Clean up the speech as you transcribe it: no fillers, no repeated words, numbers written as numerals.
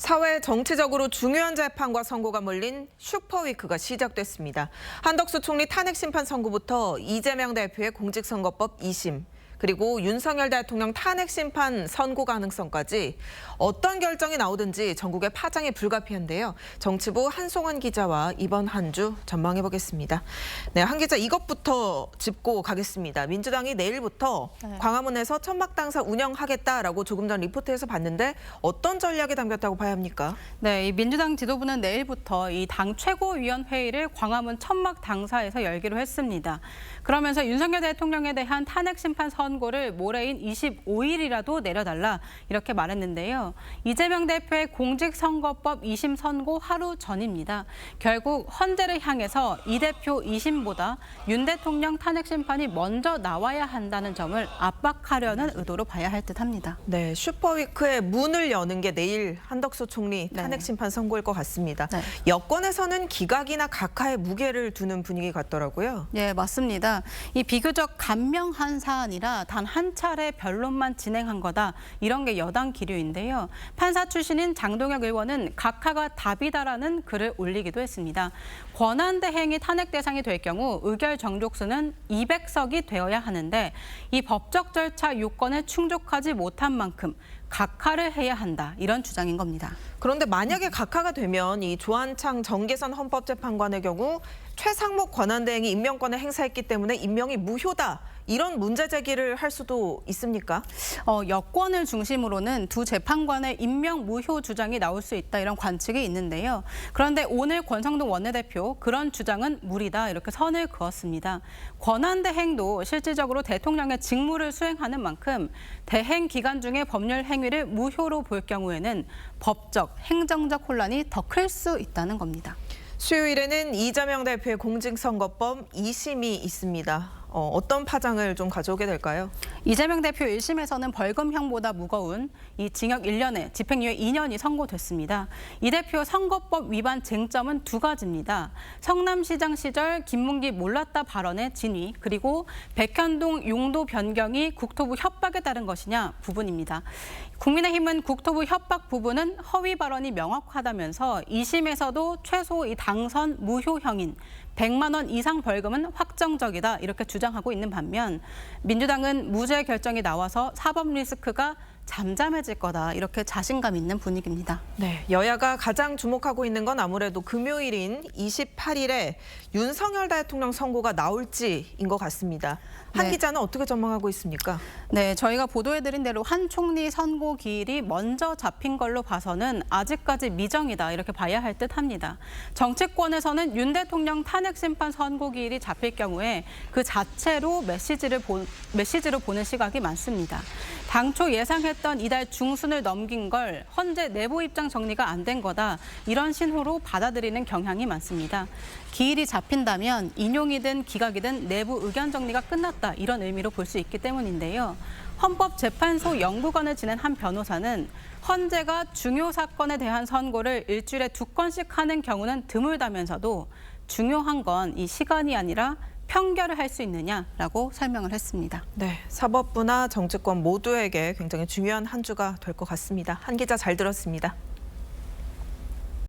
사회 정치적으로 중요한 재판과 선고가 몰린 슈퍼위크가 시작됐습니다. 한덕수 총리 탄핵 심판 선고부터 이재명 대표의 공직선거법 2심, 그리고 윤석열 대통령 탄핵 심판 선고 가능성까지 어떤 결정이 나오든지 전국의 파장이 불가피한데요. 정치부 한송환 기자와 이번 한 주 전망해 보겠습니다. 네, 한 기자 이것부터 짚고 가겠습니다. 민주당이 내일부터 광화문에서 천막당사 운영하겠다라고 조금 전 리포트에서 봤는데 어떤 전략이 담겼다고 봐야 합니까? 네, 이 민주당 지도부는 내일부터 이 당 최고위원회의를 광화문 천막당사에서 열기로 했습니다. 그러면서 윤석열 대통령에 대한 탄핵 심판 선고를 모레인 25일이라도 내려달라 이렇게 말했는데요. 이재명 대표의 공직선거법 2심 선고 하루 전입니다. 결국 헌재를 향해서 이 대표 2심보다 윤 대통령 탄핵 심판이 먼저 나와야 한다는 점을 압박하려는 의도로 봐야 할 듯합니다. 네, 슈퍼위크의 문을 여는 게 내일 한덕수 총리 탄핵 심판 선고일 것 같습니다. 네. 여권에서는 기각이나 각하의 무게를 두는 분위기 같더라고요. 네, 맞습니다. 이 비교적 간명한 사안이라 단 한 차례 변론만 진행한 거다. 이런 게 여당 기류인데요. 판사 출신인 장동혁 의원은 각하가 답이다라는 글을 올리기도 했습니다. 권한대행이 탄핵 대상이 될 경우 의결 정족수는 200석이 되어야 하는데 이 법적 절차 요건에 충족하지 못한 만큼 각하를 해야 한다. 이런 주장인 겁니다. 그런데 만약에 각하가 되면 이 조한창 정계선 헌법재판관의 경우 최상목 권한대행이 임명권을 행사했기 때문에 임명이 무효다. 이런 문제 제기를 할 수도 있습니까? 여권을 중심으로는 두 재판관의 임명 무효 주장이 나올 수 있다 이런 관측이 있는데요. 그런데 오늘 권성동 원내대표 그런 주장은 무리다 이렇게 선을 그었습니다. 권한대행도 실질적으로 대통령의 직무를 수행하는 만큼 대행 기간 중에 법률 행위를 무효로 볼 경우에는 법적, 행정적 혼란이 더 클 수 있다는 겁니다. 수요일에는 이재명 대표의 공직선거법 2심이 있습니다. 어떤 파장을 좀 가져오게 될까요? 이재명 대표 1심에서는 벌금형보다 무거운 이 징역 1년에 집행유예 2년이 선고됐습니다. 이 대표 선거법 위반 쟁점은 두 가지입니다. 성남시장 시절 김문기 몰랐다 발언의 진위, 그리고 백현동 용도 변경이 국토부 협박에 따른 것이냐 부분입니다. 국민의힘은 국토부 협박 부분은 허위 발언이 명확하다면서 2심에서도 최소 이 당선 무효형인 100만 원 이상 벌금은 확정적이다 이렇게 주장하고 있는 반면 민주당은 무죄 결정이 나와서 사법 리스크가 잠잠해질 거다 이렇게 자신감 있는 분위기입니다. 네, 여야가 가장 주목하고 있는 건 아무래도 금요일인 28일에 윤석열 대통령 선고가 나올지인 것 같습니다. 한 기자는 어떻게 전망하고 있습니까? 네, 저희가 보도해드린 대로 한 총리 선고 기일이 먼저 잡힌 걸로 봐서는 아직까지 미정이다 이렇게 봐야 할 듯합니다. 정치권에서는 윤 대통령 탄핵 심판 선고 기일이 잡힐 경우에 그 자체로 메시지로 보는 시각이 많습니다. 당초 예상했던 이달 중순을 넘긴 걸 헌재 내부 입장 정리가 안 된 거다. 이런 신호로 받아들이는 경향이 많습니다. 기일이 잡힌다면 인용이든 기각이든 내부 의견 정리가 끝났다. 이런 의미로 볼 수 있기 때문인데요. 헌법재판소 연구관을 지낸 한 변호사는 헌재가 중요 사건에 대한 선고를 일주일에 2건씩 하는 경우는 드물다면서도 중요한 건 이 시간이 아니라 편결을 할 수 있느냐라고 설명을 했습니다. 네, 사법부나 정치권 모두에게 굉장히 중요한 한 주가 될 것 같습니다. 한 기자 잘 들었습니다.